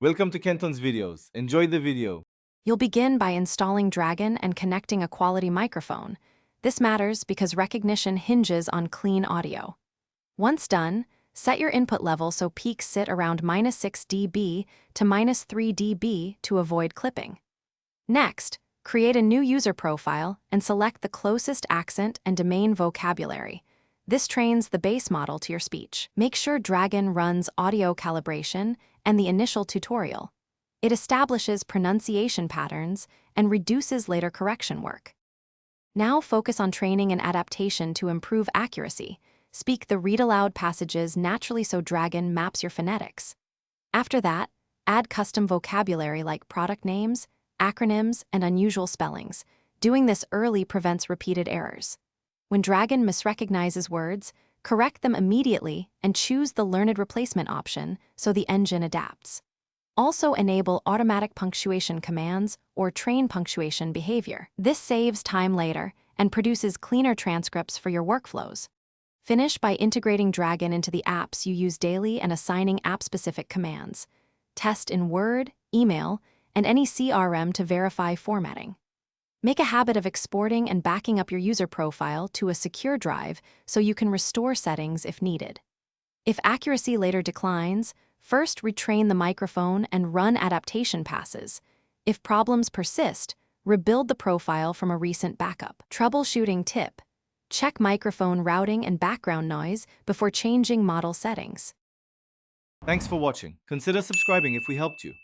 Welcome to Kenton's videos. Enjoy the video. You'll begin by installing Dragon and connecting a quality microphone. This matters because recognition hinges on clean audio. Once done, set your input level so peaks sit around -6 dB to -3 dB to avoid clipping. Next, create a new user profile and select the closest accent and domain vocabulary. This trains the base model to your speech. Make sure Dragon runs audio calibration and the initial tutorial. It establishes pronunciation patterns and reduces later correction work. Now focus on training and adaptation to improve accuracy. Speak the read-aloud passages naturally so Dragon maps your phonetics. After that, add custom vocabulary like product names, acronyms, and unusual spellings. Doing this early prevents repeated errors. When Dragon misrecognizes words, correct them immediately and choose the learned replacement option so the engine adapts. Also enable automatic punctuation commands or train punctuation behavior. This saves time later and produces cleaner transcripts for your workflows. Finish by integrating Dragon into the apps you use daily and assigning app-specific commands. Test in Word, email, and any CRM to verify formatting. Make a habit of exporting and backing up your user profile to a secure drive so you can restore settings if needed. If accuracy later declines, first retrain the microphone and run adaptation passes. If problems persist, rebuild the profile from a recent backup. Troubleshooting tip: check microphone routing and background noise before changing model settings. Thanks for watching. Consider subscribing if we helped you.